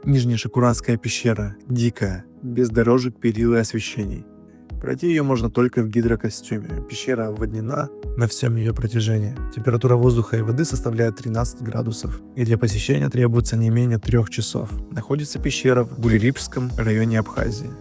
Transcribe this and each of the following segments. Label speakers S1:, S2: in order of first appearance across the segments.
S1: Нижняя Шакуранская пещера. Дикая, без дорожек, перил и освещений. Пройти ее можно только в гидрокостюме. Пещера обводнена на всем ее протяжении. Температура воздуха и воды составляет 13 градусов. И для посещения требуется не менее 3 часов. Находится пещера в Гулирипском районе Абхазии,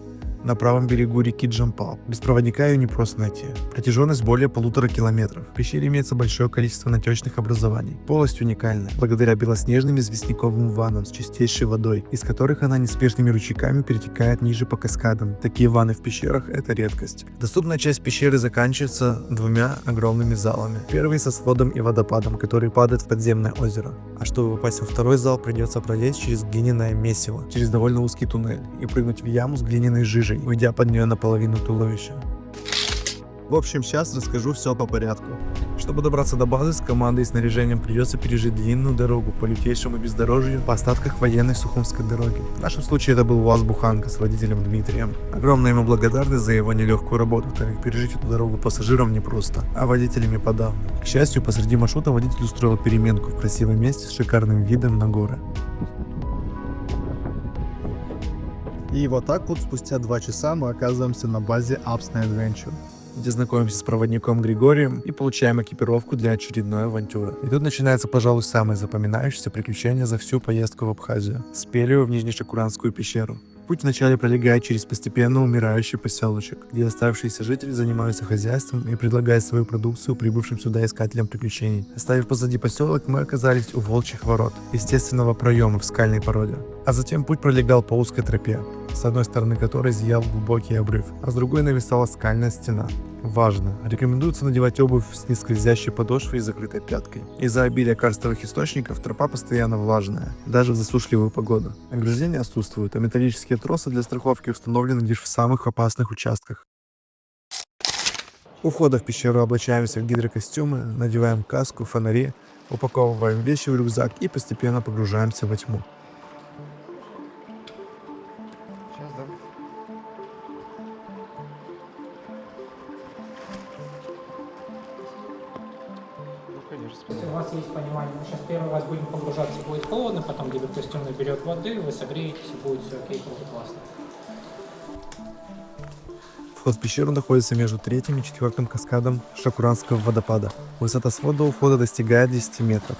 S1: на правом берегу реки Джампал. Без проводника ее не просто найти. Протяженность более 1,5 километров. В пещере имеется большое количество натечных образований. Полость уникальна, благодаря белоснежным известняковым ваннам с чистейшей водой, из которых она неспешными ручейками перетекает ниже по каскадам. Такие ванны в пещерах – это редкость. Доступная часть пещеры заканчивается 2 огромными залами. Первый со сводом и водопадом, который падает в подземное озеро. А чтобы попасть во второй зал, придется пролезть через глиняное месиво, через довольно узкий туннель и прыгнуть в яму с глиняной жижей, уйдя под нее наполовину туловища. В общем, сейчас расскажу все по порядку. Чтобы добраться до базы, с командой и снаряжением придется пережить длинную дорогу по лютейшему бездорожью по остатках военной Сухумской дороги. В нашем случае это был УАЗ-Буханка с водителем Дмитрием. Огромная ему благодарность за его нелегкую работу, так как пережить эту дорогу пассажирам непросто, а водителями подавно. К счастью, посреди маршрута водитель устроил переменку в красивом месте с шикарным видом на горы.
S2: И вот так вот спустя 2 часа мы оказываемся на базе Absna Adventure,
S1: где знакомимся с проводником Григорием и получаем экипировку для очередной авантюры. И тут начинается, пожалуй, самое запоминающееся приключение за всю поездку в Абхазию – Спелию в Нижнешакуранскую пещеру. Путь вначале пролегает через постепенно умирающий поселочек, где оставшиеся жители занимаются хозяйством и предлагают свою продукцию прибывшим сюда искателям приключений. Оставив позади поселок, мы оказались у Волчьих ворот, естественного проема в скальной породе. А затем путь пролегал по узкой тропе, с одной стороны которой зиял глубокий обрыв, а с другой нависала скальная стена. Важно! Рекомендуется надевать обувь с нескользящей подошвой и закрытой пяткой. Из-за обилия карстовых источников тропа постоянно влажная, даже в засушливую погоду. Ограждения отсутствуют, а металлические тросы для страховки установлены лишь в самых опасных участках. У входа в пещеру облачаемся в гидрокостюмы, надеваем каску, фонари, упаковываем вещи в рюкзак и постепенно погружаемся во тьму.
S3: Если у вас есть понимание, мы сейчас первый раз будем погружаться, будет холодно, потом гидрокостюм наберет воды, вы согреетесь и будет все окей, круто, классно.
S1: Вход в пещеру находится между 3-м и 4-м каскадом Шакуранского водопада. Высота свода у входа достигает 10 метров.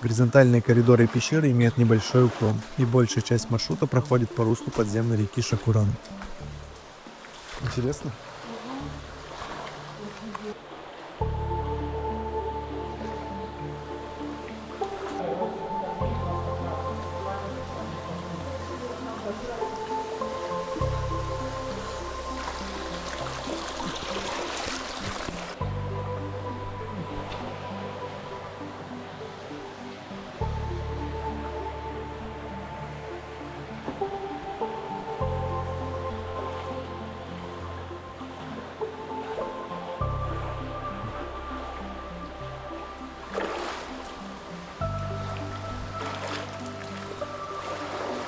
S1: Горизонтальные коридоры пещеры имеют небольшой уклон, и большая часть маршрута проходит по руслу подземной реки Шакуран.
S2: Интересно?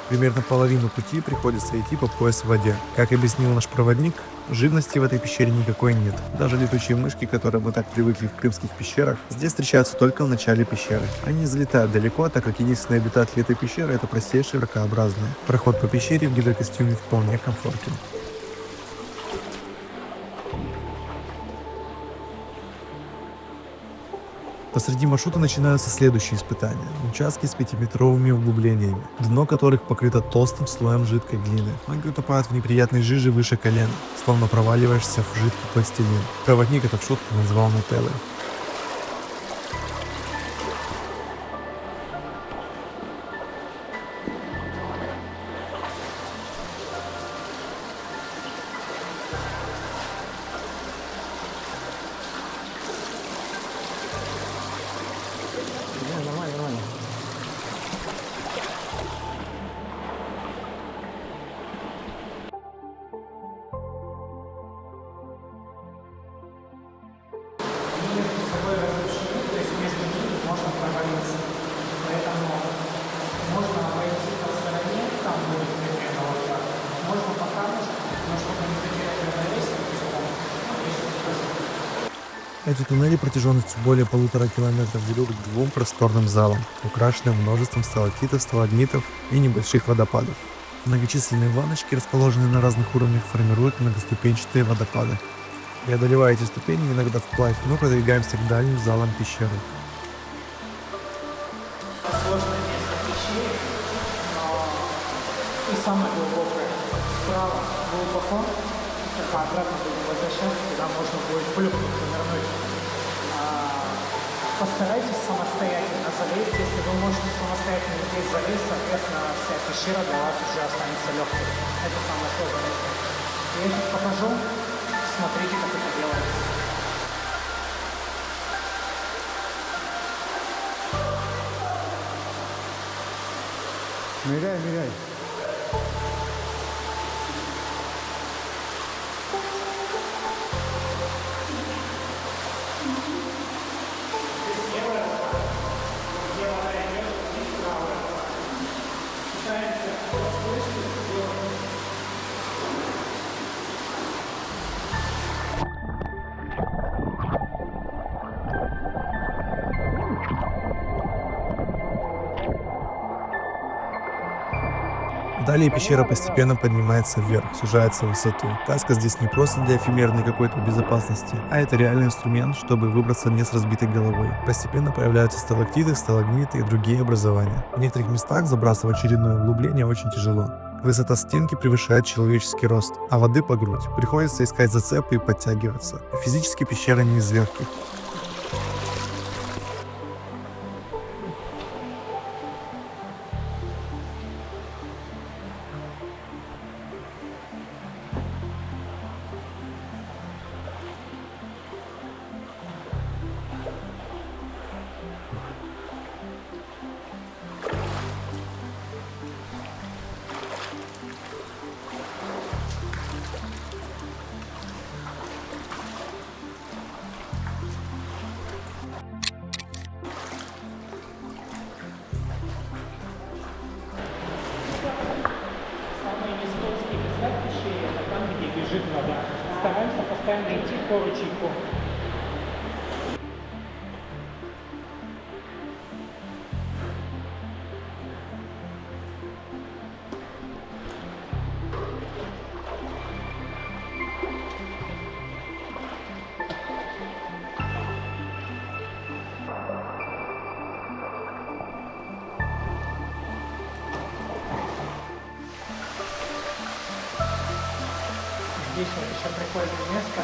S1: Примерно половину пути приходится идти по пояс в воде. Как объяснил наш проводник, живности в этой пещере никакой нет. Даже летучие мышки, к которым мы так привыкли в крымских пещерах, здесь встречаются только в начале пещеры. Они не залетают далеко, так как единственный обитатель этой пещеры — это простейшие ракообразные. Проход по пещере в гидрокостюме вполне комфортен. Посреди маршрута начинаются следующие испытания. Участки с 5-метровыми углублениями, дно которых покрыто толстым слоем жидкой глины. Ноги утопают в неприятной жиже выше колена, словно проваливаешься в жидкий пластилин. Проводник это в шутку назвал нутеллой.
S3: Нормально.
S1: Эти туннели протяженностью более 1,5 километра ведут к двум просторным залам, украшенным множеством сталактитов, сталагмитов и небольших водопадов. Многочисленные ванночки, расположенные на разных уровнях, формируют многоступенчатые водопады. Преодолевая эти ступени, иногда вплавь, мы продвигаемся к дальним залам пещеры.
S3: Сложное место пещеры, и самое глубокое. Справа глубоко, только обратно будем возвращаться, туда можно будет плюхнуться, нырнуть. Постарайтесь самостоятельно залезть. Если вы можете самостоятельно здесь залезть, соответственно, вся пещера для вас уже останется легкой. Это самое сложное место. Я сейчас покажу. Смотрите, как это делается.
S2: Ныряй.
S1: Далее пещера постепенно поднимается вверх, сужается в высоту. Таска здесь не просто для эфемерной какой-то безопасности, а это реальный инструмент, чтобы выбраться не с разбитой головой. Постепенно появляются сталактиты, сталагмиты и другие образования. В некоторых местах забрасывать очередное углубление очень тяжело. Высота стенки превышает человеческий рост, а воды по грудь. Приходится искать зацепы и подтягиваться. Физически пещера не из легких.
S3: Самые нескользкие места в пещере — это там, где бежит вода. Стараемся постоянно идти по ручейку. Здесь вот еще прикольное место.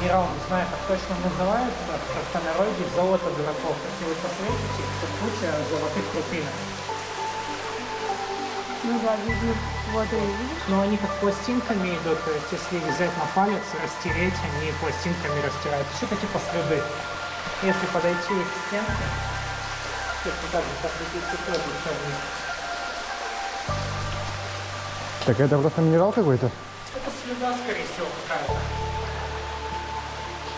S3: Генерал не знаю, как точно называется. В простонародье золото дураков. Если вы посмотрите, то куча золотых крупинок.
S4: Ну да, вижу. Вот и видишь.
S3: Но они как пластинками идут. То есть если их взять на палец, растереть, они пластинками растираются. Что-то типа слюды. Если подойти к стенке, то туда же посветить тоже все вниз.
S2: Так это просто минерал какой-то?
S3: Это слюда, скорее всего, какая-то.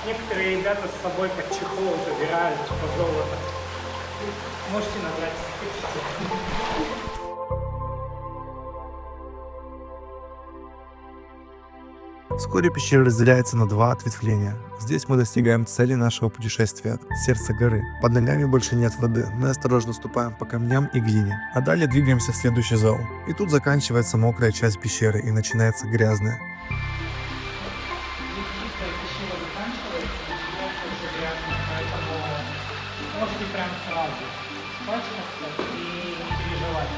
S3: Некоторые ребята с собой под чехол забирают, типа золото. Можете набрать спички.
S1: Вскоре пещера разделяется на два ответвления. Здесь мы достигаем цели нашего путешествия – сердца горы. Под ногами больше нет воды, мы осторожно ступаем по камням и глине. А далее двигаемся в следующий зал. И тут заканчивается мокрая часть пещеры и начинается грязная.
S3: Чистая пещера заканчивается, начинается уже грязно, поэтому можете прям сразу пачкаться и не переживать.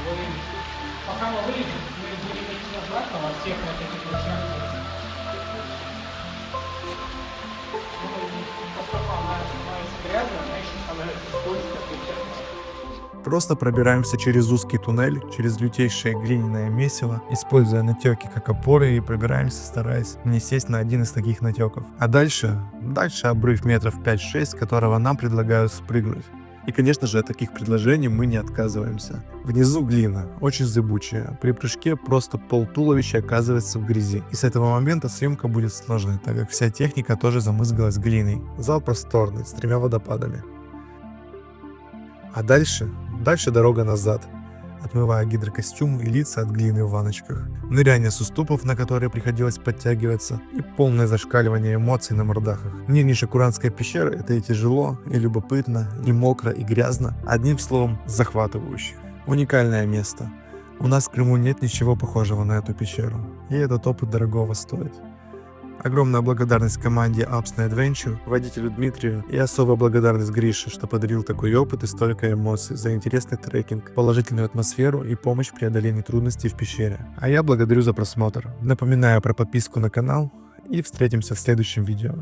S3: Пока мы вылезем, мы будем идти обратно во всех вот этих участках. Поскольку она становится грязной, она еще становится скользкой.
S1: Просто пробираемся через узкий туннель, через лютейшее глиняное месиво, используя натеки как опоры и пробираемся, стараясь не сесть на один из таких натеков. А дальше обрыв метров 5-6, с которого нам предлагают спрыгнуть. И, конечно же, от таких предложений мы не отказываемся. Внизу глина, очень зыбучая. При прыжке просто пол туловища оказывается в грязи. И с этого момента съемка будет сложной, так как вся техника тоже замызгалась глиной. Зал просторный, с 3 водопадами. А дальше дорога назад. отмывая гидрокостюм и лица от глины в ванночках, ныряние с уступов, на которые приходилось подтягиваться, и полное зашкаливание эмоций на мордахах. Нижняя Шакуранская пещера — это и тяжело, и любопытно, и мокро, и грязно, одним словом, захватывающе. Уникальное место. У нас в Крыму нет ничего похожего на эту пещеру, и этот опыт дорогого стоит. Огромная благодарность команде Apps Adventure, водителю Дмитрию и особая благодарность Грише, что подарил такой опыт и столько эмоций за интересный трекинг, положительную атмосферу и помощь в преодолении трудностей в пещере. А я благодарю за просмотр. Напоминаю про подписку на канал и встретимся в следующем видео.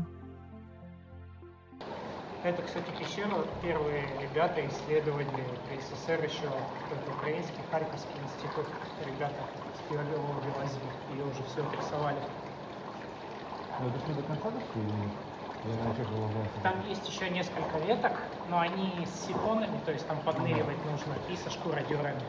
S3: Это, кстати, пещеру первые ребята исследовали при СССР еще, только украинский, Харьковский институт. Ребята спелеологи возили, ее уже все отрисовали.
S5: Но это ж не до конца дошли или нет? Я раньше полагался.
S3: Там есть еще несколько веток, но они с сифонами, то есть там подныривать нужно, и со шкуродерами.